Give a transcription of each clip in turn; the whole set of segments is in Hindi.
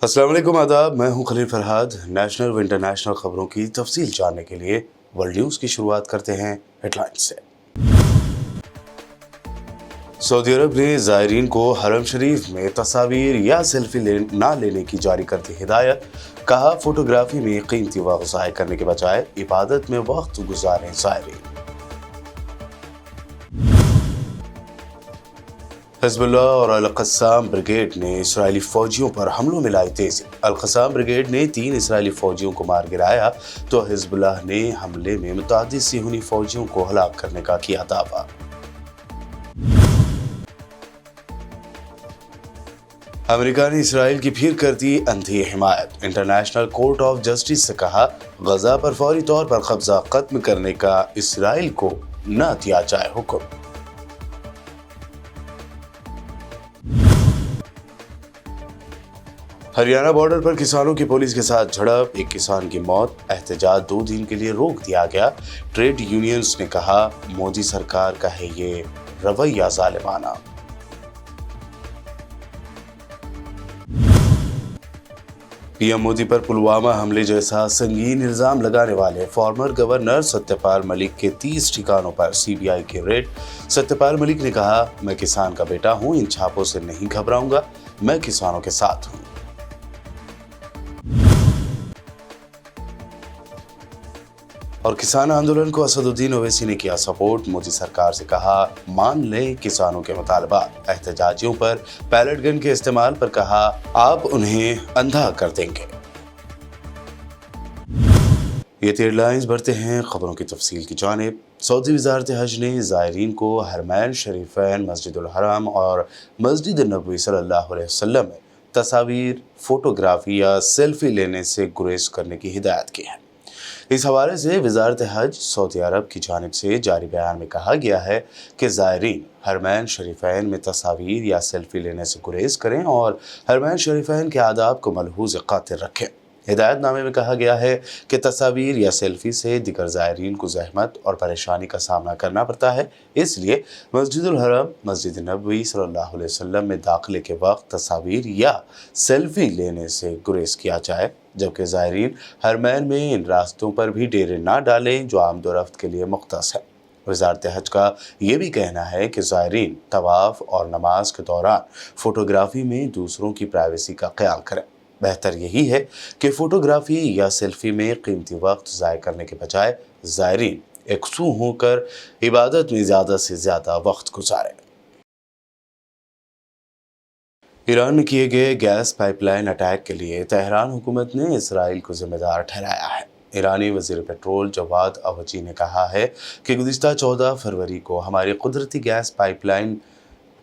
अस्सलाम वालेकुम आदाब, मैं हूं खलील फरहाद। नेशनल व इंटरनेशनल खबरों की तफसील जानने के लिए वर्ल्ड न्यूज़ की शुरुआत करते हैं हेडलाइंस से। सऊदी अरब ने ज़ायरीन को हरम शरीफ में तस्वीर या सेल्फी ना लेने की जारी कर दी हिदायत। कहा, फोटोग्राफी में कीमती वक्त ज़ाय करने के बजाय इबादत में वक्त गुजारें ज़ायरीन। हिज़्बुल्लाह और अल-क़स्साम ब्रिगेड ने इसराइली फौजियों पर हमलों में लाई तेजी। अल-क़स्साम ब्रिगेड ने 3 इसराइली फौजियों को मार गिराया तो हिज़्बुल्लाह ने हमले में मुतअद्दिद सिहूनी फौजियों को हलाक करने का किया दावा। अमेरिका ने इसराइल की फिर कर दी अंधी हिमायत। इंटरनेशनल कोर्ट ऑफ जस्टिस से कहा, गजा पर फौरी तौर पर कब्जा खत्म करने का इसराइल को न दिया जाए हुक्म। हरियाणा बॉर्डर पर किसानों की पुलिस के साथ झड़प, एक किसान की मौत। एहतजाज 2 दिन के लिए रोक दिया गया। ट्रेड यूनियंस ने कहा, मोदी सरकार का है ये रवैया जालिमाना। पीएम मोदी पर पुलवामा हमले जैसा संगीन इल्जाम लगाने वाले फॉर्मर गवर्नर सत्यपाल मलिक के 30 ठिकानों पर सीबीआई की रेड। सत्यपाल मलिक ने कहा, मैं किसान का बेटा हूं, इन छापों से नहीं घबराऊंगा, मैं किसानों के साथ हूं। और किसान आंदोलन को असदुद्दीन ओवैसी ने किया सपोर्ट। मोदी सरकार से कहा, मान लें किसानों के मुतालबात। एहतजाजियों पर पैलेट गन के इस्तेमाल पर कहा, आप उन्हें अंधा कर देंगे। ये हेडलाइंस बढ़ते हैं खबरों की तफसील की जानिब। सऊदी वज़ारत हज ने ज़ायरीन को हरमैन शरीफैन, मस्जिदुल हराम और मस्जिद नबवी सल्लल्लाहु अलैहि वसल्लम में तस्वीर, फोटोग्राफी या सेल्फी लेने से गुरेज करने की हिदायत की है। इस हवाले से वज़ारत हज सऊदी अरब की जानिब से जारी बयान में कहा गया है कि ज़ायरीन हरमैन शरीफैन में तस्वीर या सेल्फी लेने से गुरेज करें और हरमैन शरीफैन के आदाब को मलहूज़ खातिर रखें। हिदायतनामे में कहा गया है कि तस्वीर या सेल्फी से दिगर ज़ायरीन को ज़हमत और परेशानी का सामना करना पड़ता है, इसलिए मस्जिदुल हरम, मस्जिद नबवी सल्लल्लाहु अलैहि वसल्लम में दाखिले के वक्त तस्वीर या सेल्फी लेने से गुरेज किया जाए। जबकि ज़ायरीन हरमैन में इन रास्तों पर भी डेरे ना डालें जो आमदोरफ्त के लिए मुख्तस है। वज़ारत हज का ये भी कहना है कि ज़ायरीन तवाफ़ और नमाज के दौरान फ़ोटोग्राफ़ी में दूसरों की प्राइवेसी का ख्याल करें। बेहतर यही है कि फ़ोटोग्राफ़ी या सेल्फ़ी में कीमती वक्त ज़ाय करने के बजाय ज़ायरीन एकसू होकर इबादत में ज़्यादा से ज़्यादा वक्त गुजारें। ईरान में किए गए गैस पाइपलाइन अटैक के लिए तेहरान हुकूमत ने इसराइल को जिम्मेदार ठहराया है। ईरानी वज़ीर पेट्रोल जवाद अवची ने कहा है कि गुज़िश्ता 14 फरवरी को हमारी कुदरती गैस पाइपलाइन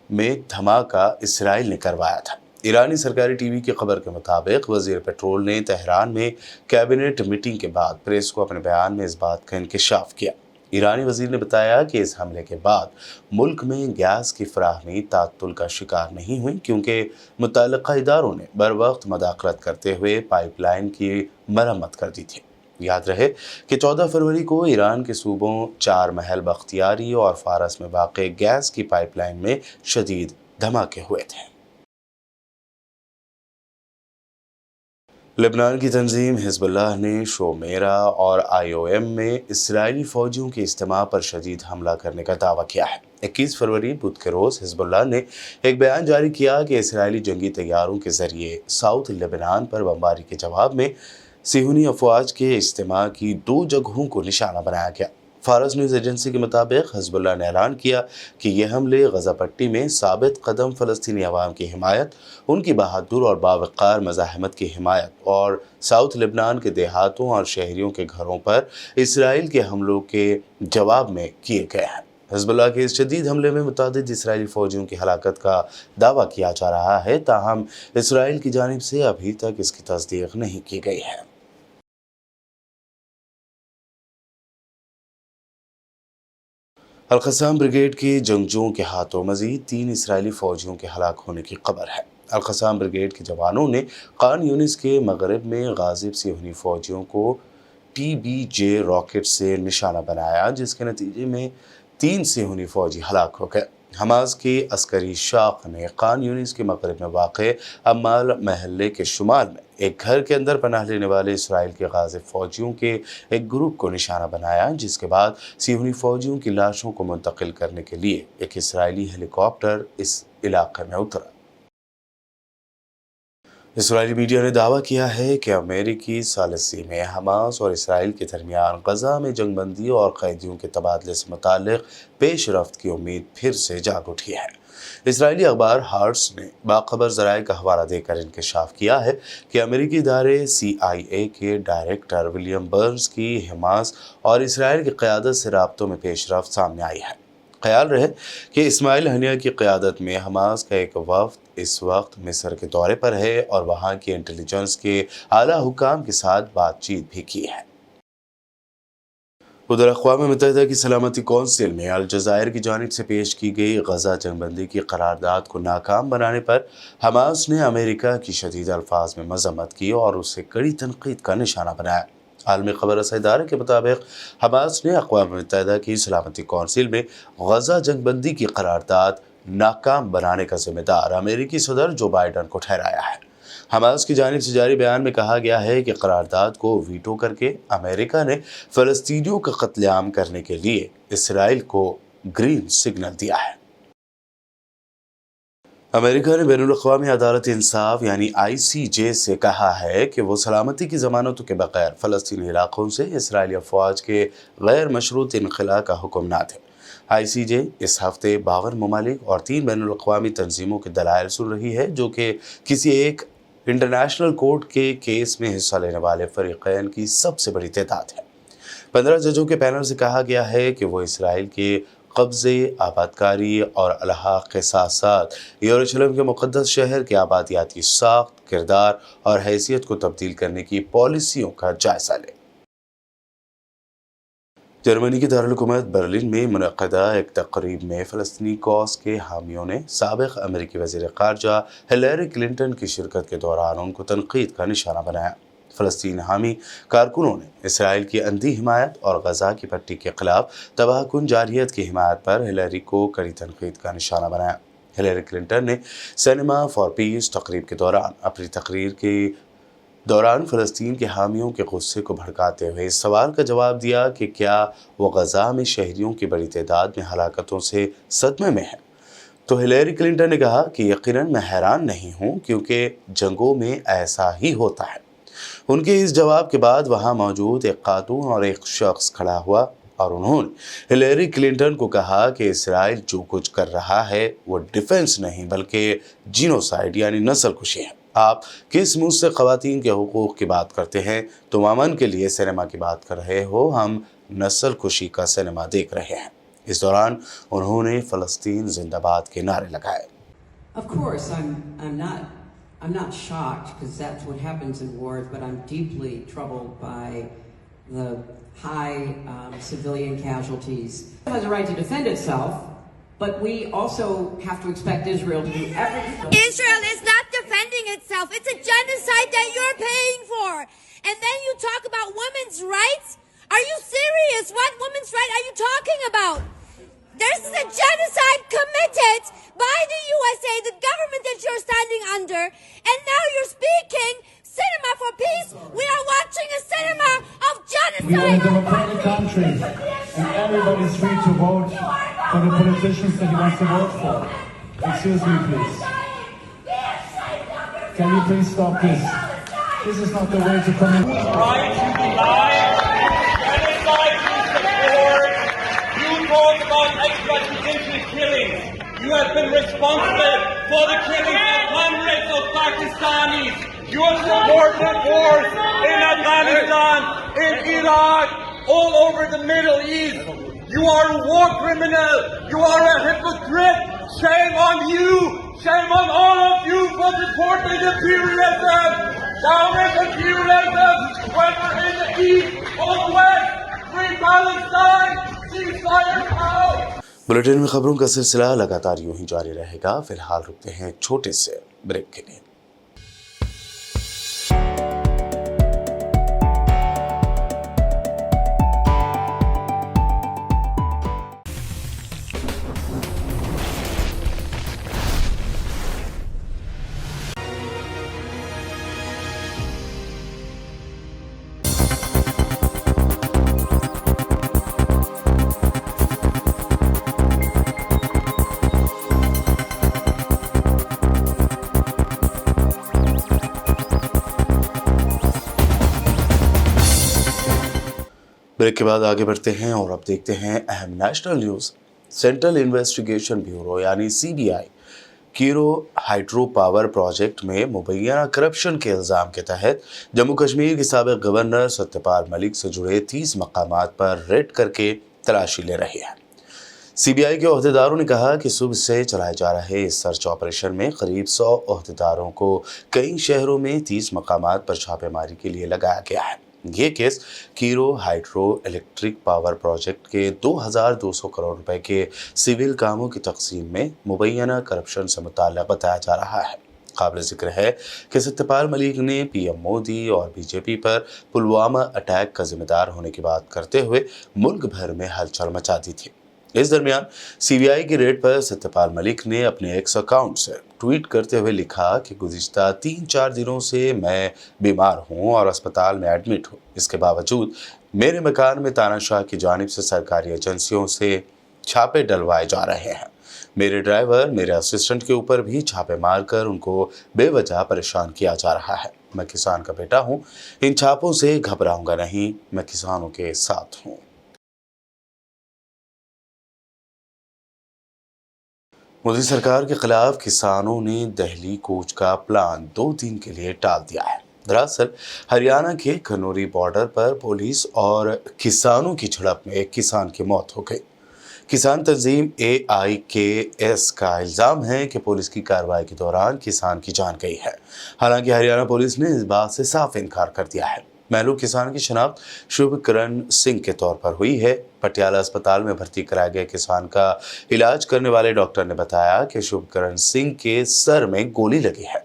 में धमाका इसराइल ने करवाया था। ईरानी सरकारी टीवी की खबर के मुताबिक वज़ीर पेट्रोल ने तेहरान में कैबिनेट मीटिंग के बाद प्रेस को अपने बयान में इस बात का इंकिशाफ किया। ईरानी वज़ीर ने बताया कि इस हमले के बाद मुल्क में गैस की फराहमी तात्तुल का शिकार नहीं हुई, क्योंकि मुतल्लिक़ा इदारों ने बर वक्त मदाखलत करते हुए पाइपलाइन की मरम्मत कर दी थी। याद रहे कि 14 फरवरी को ईरान के सूबों चार महल, बख्तियारी और फारस में वाक़े गैस की पाइपलाइन में शदीद धमाके हुए थे। लेबनान की तंजीम हिज़्बुल्लाह ने शोमेरा और IOM में इसराइली फ़ौजियों के इज्तिमा पर शदीद हमला करने का दावा किया है। 21 फरवरी बुध के रोज़ हिज़्बुल्लाह ने एक बयान जारी किया कि इसराइली जंगी तैयारों के ज़रिए साउथ लेबनान पर बमबारी के जवाब में सिहूनी अफवाज के इज्तिमा की 2 जगहों को निशाना बनाया गया। फारस न्यूज़ एजेंसी के मुताबिक हिज़्बुल्लाह ने ऐलान किया कि यह हमले गज़ा पट्टी में साबित कदम फ़लस्तीनी अवाम की हिमायत, उनकी बहादुर और बावक़ार मज़ाहमत की हिमायत और साउथ लेबनान के देहातों और शहरियों के घरों पर इसराइल के हमलों के जवाब में किए गए हैं। हिज़्बुल्लाह के इस शदीद हमले में मुतअद्दिद इसराइली फ़ौजियों की हलाकत का दावा किया जा रहा है, ताहम इसराइल की जानिब से अभी तक इसकी तस्दीक नहीं की गई है। अल-क़स्साम ब्रिगेड के जंगजुओं के हाथों मज़ीद 3 इसराइली फ़ौजियों के हलाक होने की खबर है। अल-क़स्साम ब्रिगेड के जवानों ने खान यूनिस के मगरब में गाज़िब सिहूनी फ़ौजियों को TBJ रॉकेट से निशाना बनाया, जिसके नतीजे में 3 सिहूनी फ़ौजी हलाक हो गए। हमास की अस्करी शाख ने खान यूनिस के मगरब में वाक़े अम्माल महल्ले के शुमाल में एक घर के अंदर पनाह लेने वाले इसराइल के गाज़ी फ़ौजियों के एक ग्रुप को निशाना बनाया, जिसके बाद सियोनी फ़ौजियों की लाशों को मुंतकिल करने के लिए एक इसराइली हेलीकॉप्टर इस इलाके में उतरा। इसराइली मीडिया ने दावा किया है कि अमेरिकी सालिसी में हमास और इसराइल के दरमियान गजा में जंगबंदी और कैदियों के तबादले से मुताल्लिक़ पेशरफ्त की उम्मीद फिर से जाग उठी है। इसराइली अखबार हार्ट्स ने बाखबर ज़राए का हवाला देकर इंकशाफ किया है कि अमेरिकी इदारे CIA के डायरेक्टर विलियम बर्न्स की हमास और इसराइल की क़यादत से राब्तों में पेशरफ्त सामने आई है। ख्याल रहे कि इस्माइल हनिया की क़यादत में हमास का एक वफ़द इस वक्त मिस्र के दौरे पर है और वहाँ की इंटेलिजेंस के आला हुकाम के साथ बातचीत भी की है। उधर अक़वाम मुत्तहिदा की सलामती कौंसिल में अलजज़ायर की जानिब से पेश की गई गजा जंगबंदी की करारदाद को नाकाम बनाने पर हमास ने अमेरिका की शदीद अल्फाज में मज़म्मत की और उसे कड़ी तनक़ीद का निशाना बनाया। आलमी खबर रसाई इदारे के मुताबिक हमास ने अक़वाम मुत्तहिदा की सलामती कौंसिल में गजा जंगबंदी की करारदाद नाकाम बनाने का जिम्मेदार अमेरिकी सदर जो बाइडन को ठहराया है। हमास की जानिब से जारी बयान में कहा गया है कि करारदाद को वीटो करके अमेरिका ने फ़लस्तीनियों का कत्लेआम करने के लिए इसराइल को ग्रीन सिग्नल दिया है। अमेरिका ने बैनुल-अक़वामी अदालत इंसाफ यानी ICJ से कहा है कि वो सलामती की ज़मानतों के बगैर फ़लस्तीनी इलाक़ों से इसराइली अफ़वाज के गैर मशरूत इनख़ला का हुक्म ना दे। ICJ इस हफ्ते 52 ममालिक और 3 बैनुल-अक़वामी तंजीमों के दलाइल सुन रही है, जो कि किसी एक इंटरनेशनल कोर्ट के केस में हिस्सा लेने वाले फ़रीक़ैन की सबसे बड़ी तादाद है। 15 जजों के पैनल से कहा गया है कि वो इसराइल के कब्ज़े, आबादकारी और अलहाक़ के साथ साथ यरूशलेम के मुक़द्दस शहर के आबादियाती साख्त, किरदार और हैसियत को तब्दील करने की पॉलिसियों का जायज़ा लें। जर्मनी की दारुल हुकूमत बर्लिन में मुनक़दा एक तक़रीब में फ़लस्तीनी कॉज के हामियों ने साबिक़ अमेरिकी वज़ीर ख़ारजा हिलेरी क्लिंटन की शिरकत के दौरान उनको तनक़ीद का निशाना बनाया। फ़लस्तीन हामी कारकुनों ने इसराइल की अंधी हिमायत और गजा की पट्टी के ख़िलाफ़ तबाहकुन जारहियत की हिमायत पर हिलेरी को कड़ी तनक़ीद का निशाना बनाया। हिलेरी क्लिंटन ने सिनेमा फॉर पीस तक़रीब के दौरान अपनी तकरीर के दौरान फ़लस्तीन के हामियों के गुस्से को भड़काते हुए इस सवाल का जवाब दिया कि क्या वो गजा में शहरियों की बड़ी तादाद में हलाकतों से सदमे में है। तो हिलेरी क्लिंटन ने कहा कि यकीनन मैं हैरान नहीं हूँ, क्योंकि जंगों में ऐसा ही होता है। उनके इस जवाब के बाद वहाँ मौजूद एक खातून और एक शख्स खड़ा हुआ और उन्होंने हिलेरी क्लिंटन को कहा कि इसराइल जो कुछ कर रहा है वो डिफेंस नहीं बल्कि जीनोसाइड यानी नस्ल कुशी है। आप किस मुँह से ख़वातीन के हुकूक़ की बात करते हैं? तुम अमन के लिए सिनेमा की बात कर रहे हो, हम नस्ल कुशी का सिनेमा देख रहे हैं। इस दौरान उन्होंने फ़लस्तीन जिंदाबाद के नारे लगाए। I'm not shocked, because that's what happens in wars, but I'm deeply troubled by the high civilian casualties. It has a right to defend itself, but we also have to expect Israel to do everything. Israel is not defending itself. It's a genocide that you're paying for. And then you talk about women's rights? Are you serious? What women's right are you talking about? This is a genocide committed by the USA, the government that you're standing under, and now you're speaking cinema for peace. We are watching a cinema of genocide. We are a democratic country, and everybody's free to vote for the politicians that he wants to vote for. Excuse me, please. Can you please stop this? This is not the way to come in. Trying to deny genocide you support. You talk about extrajudicial killings. You have been responsible for the killings of hundreds of Pakistanis. You have supported wars in Afghanistan, in Iraq, all over the Middle East. You are a war criminal. You are a hypocrite. Shame on you. Shame on all of you for supporting imperialism. Zionist imperialism, whether in the East or the West. Free Palestine. Ceasefire now. Bulletin में खबरों का सिलसिला लगातार यूं ही जारी रहेगा। फिलहाल रुकते हैं एक छोटे से ब्रेक के लिए। ब्रेक के बाद आगे बढ़ते हैं और अब देखते हैं अहम national news. Central investigation bureau यानी CBI कीरो हाइड्रो पावर प्रोजेक्ट में मुबैना करप्शन के इल्ज़ाम के तहत जम्मू कश्मीर के साबिक़ गवर्नर सत्यपाल मलिक से जुड़े 30 मकामात पर रेड करके तलाशी ले रही है। CBI के ओहदेदारों ने कहा कि सुबह से चलाए जा रहे इस सर्च ऑपरेशन में करीब 100 ओहदेदारों को कई शहरों में 30 मकामात पर छापेमारी के लिए लगाया गया है। ये case कीरो hydro electric power project के 2200 करोड़ रुपए के सिविल कामों की तकसीम में मुबैना करप्शन से मुताल्लिक़ बताया जा रहा है। काबिल ज़िक्र है कि सत्यपाल मलिक ने PM मोदी और BJP पर पुलवामा अटैक का जिम्मेदार होने की बात करते हुए मुल्क भर में हलचल मचा दी थी। इस दरमियान CBI की रेड पर सत्यपाल मलिक ने अपने X अकाउंट से ट्वीट करते हुए लिखा कि गुज़िश्ता 3-4 दिनों से मैं बीमार हूं और अस्पताल में एडमिट हूं। इसके बावजूद मेरे मकान में तानाशाह की जानिब से सरकारी एजेंसियों से छापे डलवाए जा रहे हैं। मेरे ड्राइवर, मेरे असिस्टेंट के ऊपर भी छापे मारकर उनको बेवजह परेशान किया जा रहा है। मैं किसान का बेटा हूँ, इन छापों से घबराऊंगा नहीं, मैं किसानों के साथ हूँ। मोदी सरकार के खिलाफ किसानों ने दिल्ली कूच का प्लान 2 दिन के लिए टाल दिया है। दरअसल हरियाणा के खनौरी बॉर्डर पर पुलिस और किसानों की झड़प में एक किसान की मौत हो गई। किसान तंजीम AIKS का इल्ज़ाम है कि पुलिस की कार्रवाई के दौरान किसान की जान गई है। हालांकि हरियाणा पुलिस ने इस बात से साफ इनकार कर दिया है। महलूक किसान की शनाख्त शुभकरण सिंह के तौर पर हुई है। पटियाला अस्पताल में भर्ती कराए गए किसान का इलाज करने वाले डॉक्टर ने बताया कि शुभकरण सिंह के सर में गोली लगी है।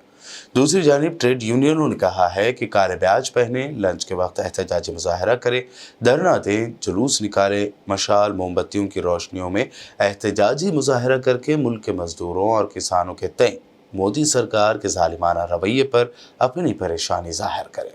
दूसरी जानिब ट्रेड यूनियनों ने कहा है कि काले बैज पहने, लंच के वक्त एहतजाजी मुजाहरा करें, धरना दें, जुलूस निकालें, मशाल मोमबत्तियों की रोशनियों में एहतजाजी मुजाहरा करके मुल्क के मजदूरों और किसानों के तय मोदी सरकार के जालिमाना रवैये पर अपनी परेशानी जाहिर करें।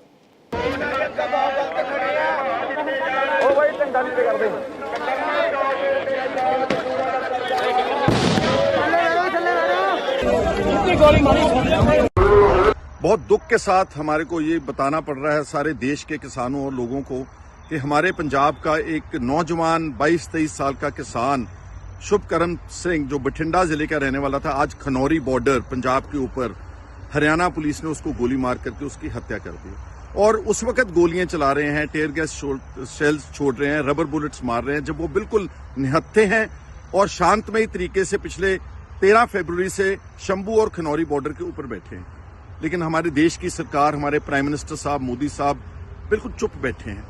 बहुत दुख के साथ हमारे को ये बताना पड़ रहा है सारे देश के किसानों और लोगों को कि हमारे पंजाब का एक नौजवान 22-23 साल का किसान शुभकरण सिंह जो बठिंडा जिले का रहने वाला था, आज खनौरी बॉर्डर पंजाब के ऊपर हरियाणा पुलिस ने उसको गोली मार करके उसकी हत्या कर दी। और उस वक्त गोलियां चला रहे हैं, टेयर गैस शेल्स छोड़ रहे हैं, रबर बुलेट्स मार रहे हैं, जब वो बिल्कुल निहत्थे हैं और शांतमयी तरीके से पिछले 13 फरवरी से शंभू और खनौरी बॉर्डर के ऊपर बैठे हैं। लेकिन हमारे देश की सरकार, हमारे प्राइम मिनिस्टर साहब मोदी साहब बिल्कुल चुप बैठे हैं।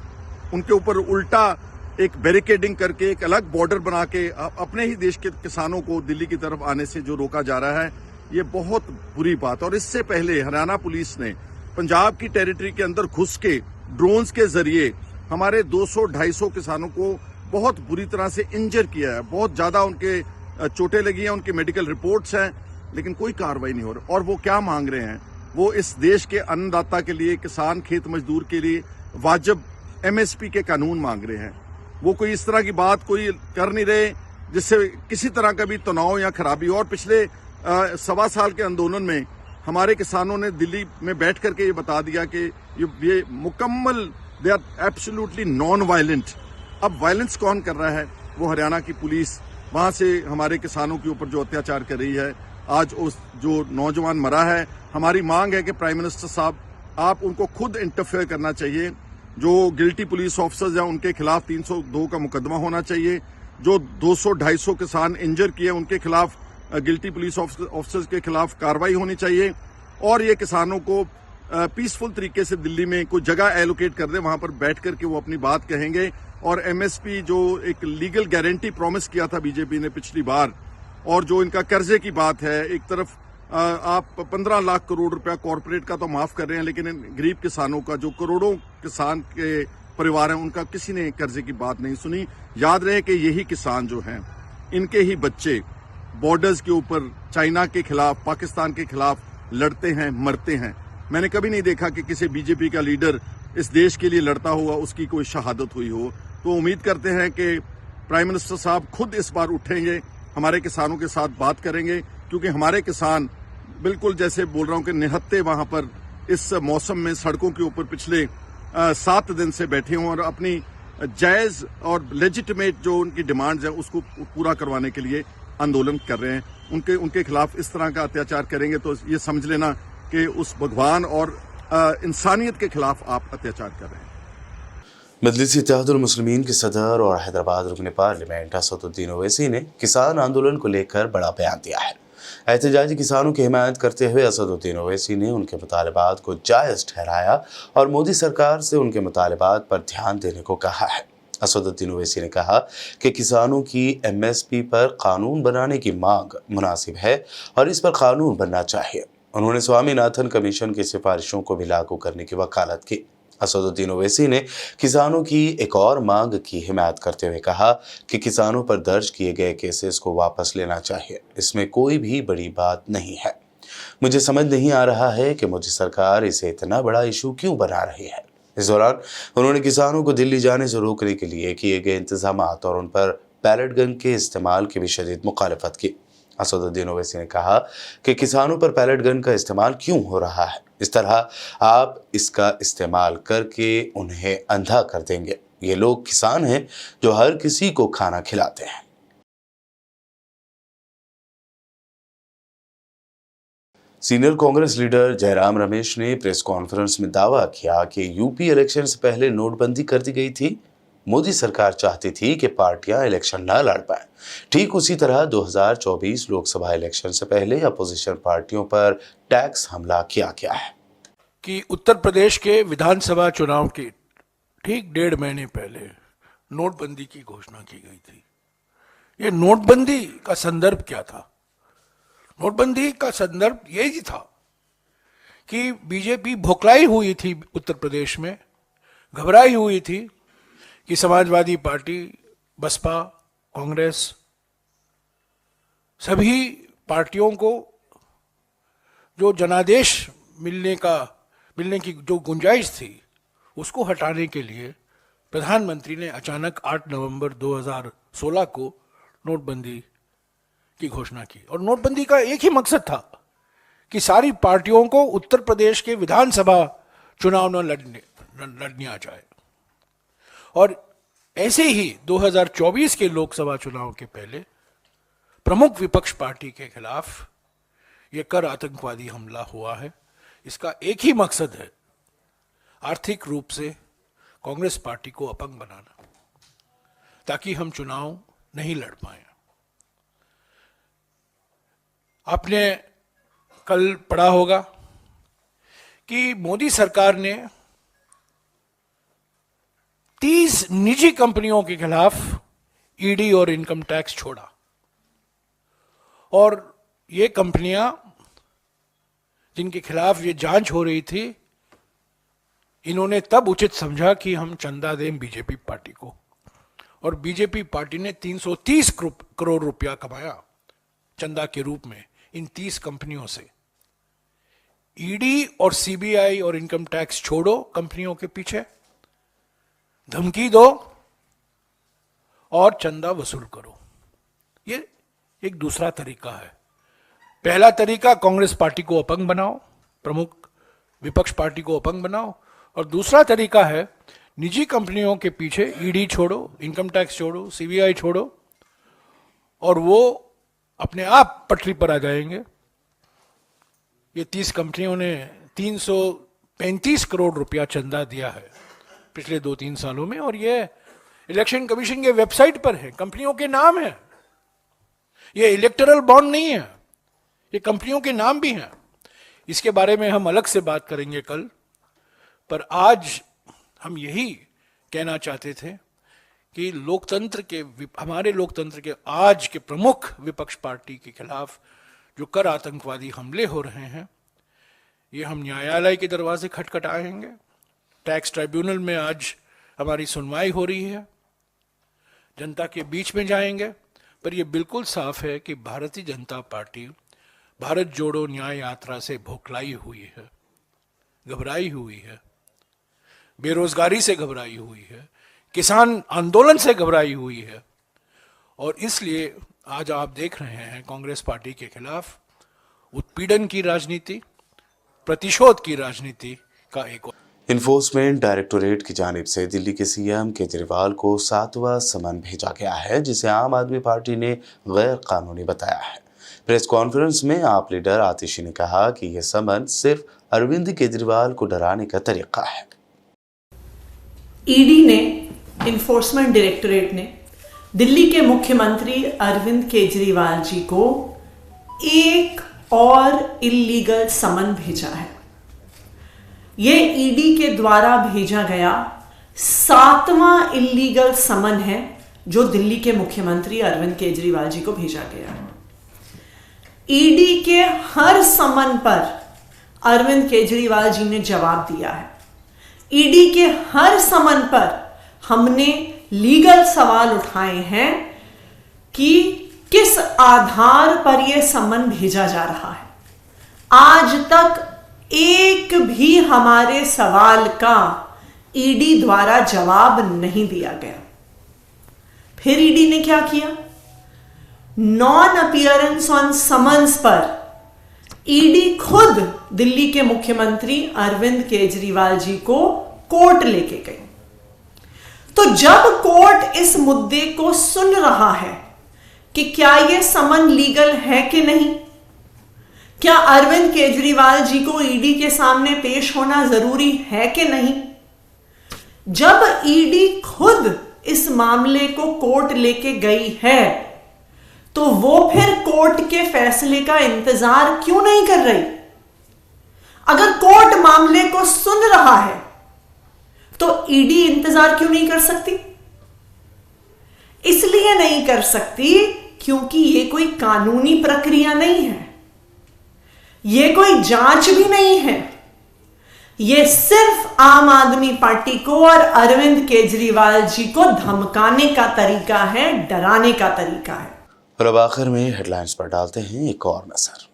उनके ऊपर उल्टा एक बैरिकेडिंग करके एक अलग बॉर्डर बना के अपने ही देश के किसानों को दिल्ली की तरफ आने से जो रोका जा रहा है, ये बहुत बुरी बात। और इससे पहले हरियाणा पुलिस ने पंजाब की टेरिटरी के अंदर घुस के ड्रोन्स के जरिए हमारे 200-250 किसानों को बहुत बुरी तरह से इंजर किया है। बहुत ज्यादा उनके चोटें लगी हैं, उनकी मेडिकल रिपोर्ट्स हैं, लेकिन कोई कार्रवाई नहीं हो रही। और वो क्या मांग रहे हैं? वो इस देश के अन्नदाता के लिए, किसान खेत मजदूर के लिए वाजिब MSP के कानून मांग रहे हैं। वो कोई इस तरह की बात कोई कर नहीं रहे जिससे किसी तरह का भी तनाव या खराबी। और पिछले 1.25 साल के आंदोलन में हमारे किसानों ने दिल्ली में बैठ करके ये बता दिया कि ये मुकम्मल, they are absolutely non violent. अब वायलेंस कौन कर रहा है? वो हरियाणा की पुलिस वहां से हमारे किसानों के ऊपर जो अत्याचार कर रही है। आज उस जो नौजवान मरा है, हमारी मांग है कि प्राइम मिनिस्टर साहब आप उनको खुद इंटरफेयर करना चाहिए। जो गिल्टी पुलिस ऑफिसर्स हैं उनके खिलाफ 302 का मुकदमा होना चाहिए। जो 200-250 किसान इंजर किए उनके खिलाफ गिल्टी पुलिस ऑफिसर्स के खिलाफ कार्रवाई होनी चाहिए। और ये किसानों को पीसफुल तरीके से दिल्ली में कोई जगह एलोकेट कर दे, वहां पर बैठ करके वो अपनी बात कहेंगे। और MSP जो एक लीगल गारंटी प्रॉमिस किया था बीजेपी ने पिछली बार, और जो इनका कर्जे की बात है, एक तरफ आप 15 लाख करोड़ रुपया कॉर्पोरेट का तो माफ कर रहे हैं, लेकिन इन गरीब किसानों का, जो करोड़ों किसान के परिवार हैं, उनका किसी ने कर्जे की बात नहीं सुनी। याद रहे कि यही किसान जो हैं, इनके ही बच्चे बॉर्डर्स के ऊपर चाइना के खिलाफ, पाकिस्तान के खिलाफ लड़ते हैं, मरते हैं। मैंने कभी नहीं देखा कि किसी बीजेपी का लीडर इस देश के लिए लड़ता हुआ उसकी कोई शहादत हुई हो। तो उम्मीद करते हैं कि प्राइम मिनिस्टर साहब खुद इस बार उठेंगे, हमारे किसानों के साथ बात करेंगे, क्योंकि हमारे किसान बिल्कुल जैसे बोल रहा हूं कि निहत्ते वहां पर इस मौसम में सड़कों के ऊपर पिछले 7 दिन से बैठे हों और अपनी जायज और लेजिटिमेट जो उनकी डिमांड्स हैं उसको पूरा करवाने के लिए आंदोलन कर रहे हैं। उनके खिलाफ इस तरह का अत्याचार करेंगे तो ये समझ लेना कि उस भगवान और इंसानियत के खिलाफ आप अत्याचार कर रहे हैं। मजलिस इत्तेहादुल मुस्लिमीन के सदर और हैदराबाद रुकन पार्लियामेंट असदुद्दीन ओवैसी ने किसान आंदोलन को लेकर बड़ा बयान दिया है। एहतजाजी किसानों की हिमायत करते हुए असदुद्दीन ओवैसी ने उनके मुतालबात को जायज़ ठहराया और मोदी सरकार से उनके मुतालबात पर ध्यान देने को कहा है। असदुद्दीन ओवैसी ने कहा कि किसानों की MSP पर कानून बनाने की मांग मुनासिब है और इस पर कानून बनना चाहिए। उन्होंने स्वामीनाथन कमीशन की सिफारिशों को भी लागू करने की वकालत की। असदुद्दीन ओवैसी ने किसानों की एक और मांग की हिमायत करते हुए कहा कि किसानों पर दर्ज किए गए केसेस को वापस लेना चाहिए। इसमें कोई भी बड़ी बात नहीं है। मुझे समझ नहीं आ रहा है कि मोदी सरकार इसे इतना बड़ा इशू क्यों बना रही है। इस दौरान उन्होंने किसानों को दिल्ली जाने से रोकने के लिए किए गए इंतजामात और उन पर पैलेट गन के इस्तेमाल की भी शदीद मुखालफत की। असदुद्दीन ओवैसी ने कहा कि किसानों पर पैलेट गन का इस्तेमाल क्यों हो रहा है। इस तरह आप इसका इस्तेमाल करके उन्हें अंधा कर देंगे। ये लोग किसान हैं जो हर किसी को खाना खिलाते हैं। सीनियर कांग्रेस लीडर जयराम रमेश ने प्रेस कॉन्फ्रेंस में दावा किया कि यूपी इलेक्शन से पहले नोटबंदी कर दी गई थी। मोदी सरकार चाहती थी कि पार्टियां इलेक्शन न लड़ पाएं। ठीक उसी तरह 2024 लोकसभा इलेक्शन से पहले अपोजिशन पार्टियों पर टैक्स हमला किया गया है कि उत्तर प्रदेश के विधानसभा चुनाव के ठीक 1.5 महीने पहले नोटबंदी की घोषणा की गई थी। ये नोटबंदी का संदर्भ क्या था? नोटबंदी का संदर्भ यही था कि बीजेपी भोकलाई हुई थी उत्तर प्रदेश में, घबराई हुई थी कि समाजवादी पार्टी, बसपा, कांग्रेस सभी पार्टियों को जो जनादेश मिलने की जो गुंजाइश थी उसको हटाने के लिए प्रधानमंत्री ने अचानक 8 नवंबर 2016 को नोटबंदी की घोषणा की। और नोटबंदी का एक ही मकसद था कि सारी पार्टियों को उत्तर प्रदेश के विधानसभा चुनाव न लड़ने आ जाए। और ऐसे ही 2024 के लोकसभा चुनाव के पहले प्रमुख विपक्ष पार्टी के खिलाफ यह कर आतंकवादी हमला हुआ है। इसका एक ही मकसद है, आर्थिक रूप से कांग्रेस पार्टी को अपंग बनाना, ताकि हम चुनाव नहीं लड़ पाए। आपने कल पढ़ा होगा कि मोदी सरकार ने 30 निजी कंपनियों के खिलाफ ईडी और इनकम टैक्स छोड़ा। और ये कंपनियां जिनके खिलाफ ये जांच हो रही थी, इन्होंने तब उचित समझा कि हम चंदा दें बीजेपी पार्टी को। और बीजेपी पार्टी ने 330 करोड़ रुपया कमाया चंदा के रूप में इन 30 कंपनियों से। ईडी और सीबीआई और इनकम टैक्स छोड़ो कंपनियों के पीछे, धमकी दो और चंदा वसूल करो। ये एक दूसरा तरीका है। पहला तरीका कांग्रेस पार्टी को अपंग बनाओ, प्रमुख विपक्ष पार्टी को अपंग बनाओ। और दूसरा तरीका है निजी कंपनियों के पीछे ईडी छोड़ो, इनकम टैक्स छोड़ो, सीबीआई छोड़ो और वो अपने आप पटरी पर आ जाएंगे। ये 30 कंपनियों ने 335 करोड़ रुपया चंदा दिया है पिछले 2-3 सालों में। और ये इलेक्शन कमीशन के वेबसाइट पर है, कंपनियों के नाम है। ये इलेक्टोरल बॉन्ड नहीं है, ये कंपनियों के नाम भी हैं। इसके बारे में हम अलग से बात करेंगे कल। पर आज हम यही कहना चाहते थे कि हमारे लोकतंत्र के आज के प्रमुख विपक्ष पार्टी के खिलाफ जो कर आतंकवादी हमले हो रहे हैं, ये हम न्यायालय के दरवाजे खटखटाएंगे। टैक्स ट्राइब्यूनल में आज हमारी सुनवाई हो रही है, जनता के बीच में जाएंगे। पर यह बिल्कुल साफ है कि भारतीय जनता पार्टी भारत जोड़ो न्याय यात्रा से भोकलाई हुई है, घबराई हुई है, बेरोजगारी से घबराई हुई है, किसान आंदोलन से घबराई हुई है। और इसलिए आज आप देख रहे हैं कांग्रेस पार्टी के खिलाफ उत्पीड़न की राजनीति, प्रतिशोध की राजनीति का एक इन्फोर्समेंट डायरेक्टोरेट की जानिब से दिल्ली के सीएम केजरीवाल को 7वां समन भेजा गया है, जिसे आम आदमी पार्टी ने गैर कानूनी बताया है। प्रेस कॉन्फ्रेंस में आप लीडर आतिशी ने कहा कि यह समन सिर्फ अरविंद केजरीवाल को डराने का तरीका है। ईडी ने, इन्फोर्समेंट डायरेक्टोरेट ने दिल्ली के मुख्यमंत्री अरविंद केजरीवाल जी को एक और इल्लीगल समन भेजा है। यह ईडी के द्वारा भेजा गया 7वां इल्लीगल समन है जो दिल्ली के मुख्यमंत्री अरविंद केजरीवाल जी को भेजा गया है। ईडी के हर समन पर अरविंद केजरीवाल जी ने जवाब दिया है। ईडी के हर समन पर हमने लीगल सवाल उठाए हैं कि किस आधार पर यह समन भेजा जा रहा है। आज तक एक भी हमारे सवाल का ईडी द्वारा जवाब नहीं दिया गया। फिर ईडी ने क्या किया? नॉन अपीयरेंस ऑन समन्स पर ईडी खुद दिल्ली के मुख्यमंत्री अरविंद केजरीवाल जी को कोर्ट लेके गई। तो जब कोर्ट इस मुद्दे को सुन रहा है कि क्या यह समन लीगल है कि नहीं, क्या अरविंद केजरीवाल जी को ईडी के सामने पेश होना जरूरी है कि नहीं, जब ईडी खुद इस मामले को कोर्ट लेके गई है तो वो फिर कोर्ट के फैसले का इंतजार क्यों नहीं कर रही? अगर कोर्ट मामले को सुन रहा है तो ईडी इंतजार क्यों नहीं कर सकती? इसलिए नहीं कर सकती क्योंकि यह कोई कानूनी प्रक्रिया नहीं है, यह कोई जांच भी नहीं है। यह सिर्फ आम आदमी पार्टी को और अरविंद केजरीवाल जी को धमकाने का तरीका है, डराने का तरीका है। और अब आखिर में हेडलाइंस पर डालते हैं एक और नजर।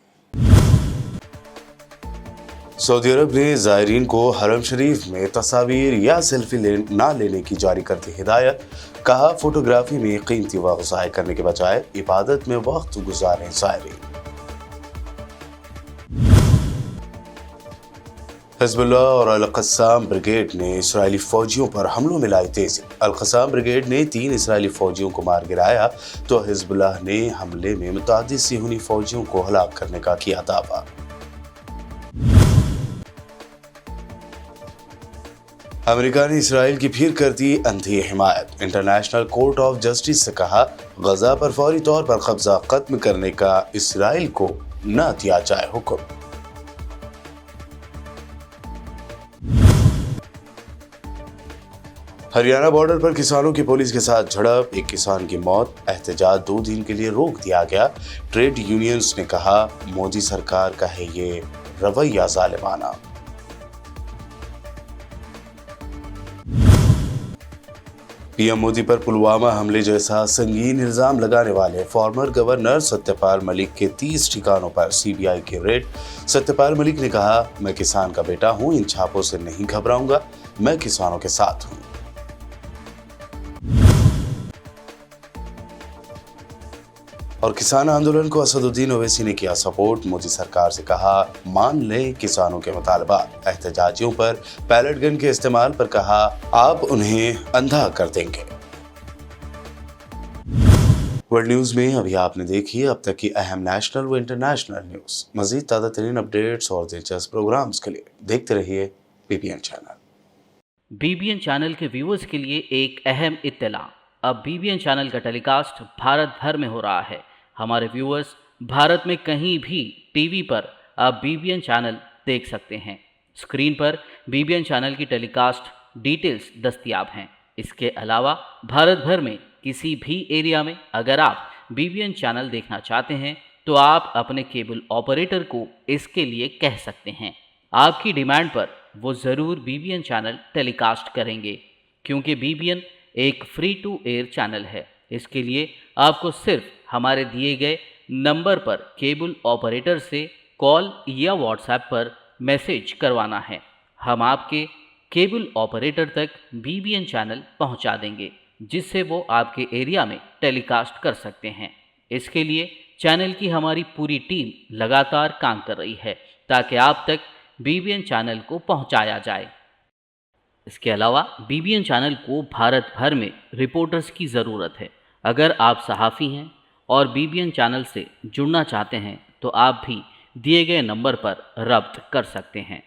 सऊदी अरब ने ज़ायरीन को हरम शरीफ में तस्वीर या सेल्फी ना लेने की जारी कर दी हिदायत। कहा, फोटोग्राफी में कीमती वक्त ज़ाय करने के बजाय इबादत में वक्त गुजारें ज़ायरीन। हिज़्बुल्लाह और अल-क़स्साम ब्रिगेड ने इसराइली फौजियों पर हमलों में लाई तेजी। अल-क़स्साम ब्रिगेड ने 3 इसराइली फौजियों को मार गिराया तो हिज़्बुल्लाह ने हमले में मुतअद्दिद सिहूनी फौजियों को हलाक करने का किया दावा। अमेरिका ने इसराइल की फिर कर दी अंधी हिमायत। इंटरनेशनल कोर्ट ऑफ जस्टिस से कहा, गजा पर फौरी तौर पर कब्जा खत्म करने का इसराइल को न दिया जाए हुक्म। हरियाणा बॉर्डर पर किसानों की पुलिस के साथ झड़प, एक किसान की मौत। एहतजाज 2 दिन के लिए रोक दिया गया। ट्रेड यूनियंस ने कहा, मोदी सरकार का है ये रवैया जालिमाना। पीएम मोदी पर पुलवामा हमले जैसा संगीन इल्जाम लगाने वाले फॉर्मर गवर्नर सत्यपाल मलिक के 30 ठिकानों पर सीबीआई की रेड। सत्यपाल मलिक ने कहा, मैं किसान का बेटा हूं, इन छापों से नहीं घबराऊंगा, मैं किसानों के साथ हूं। और किसान आंदोलन को असदुद्दीन ओवैसी ने किया सपोर्ट। मोदी सरकार से कहा, मान लें किसानों के मुतालबात। एहतजाजियों पर पैलेट गन के इस्तेमाल पर कहा, आप उन्हें अंधा कर देंगे। वर्ल्ड न्यूज में अभी आपने देखी अब तक की अहम नेशनल व इंटरनेशनल न्यूज। मजीद ताज़ा तरीन अपडेट्स और दिलचस्प प्रोग्राम्स के लिए देखते रहिए बीबीएन चैनल। बीबीएन चैनल के व्यूअर्स के लिए एक अहम इत्तला। अब बीबीएन चैनल का टेलीकास्ट भारत भर में हो रहा है। हमारे व्यूअर्स भारत में कहीं भी टीवी पर अब बीबीएन चैनल देख सकते हैं। स्क्रीन पर बीबीएन चैनल की टेलीकास्ट डिटेल्स दस्तयाब हैं। इसके अलावा भारत भर में किसी भी एरिया में अगर आप बीबीएन चैनल देखना चाहते हैं तो आप अपने केबल ऑपरेटर को इसके लिए कह सकते हैं। आपकी डिमांड पर वो ज़रूर बीबीएन चैनल टेलीकास्ट करेंगे, क्योंकि बीबीएन एक फ्री टू एयर चैनल है। इसके लिए आपको सिर्फ हमारे दिए गए नंबर पर केबल ऑपरेटर से कॉल या व्हाट्सएप पर मैसेज करवाना है। हम आपके केबल ऑपरेटर तक बीबीएन चैनल पहुंचा देंगे, जिससे वो आपके एरिया में टेलीकास्ट कर सकते हैं। इसके लिए चैनल की हमारी पूरी टीम लगातार काम कर रही है ताकि आप तक बीबीएन चैनल को पहुंचाया जाए। इसके अलावा बीबीएन चैनल को भारत भर में रिपोर्टर्स की ज़रूरत है। अगर आप सहाफ़ी हैं और बीबीएन चैनल से जुड़ना चाहते हैं तो आप भी दिए गए नंबर पर रब्त कर सकते हैं।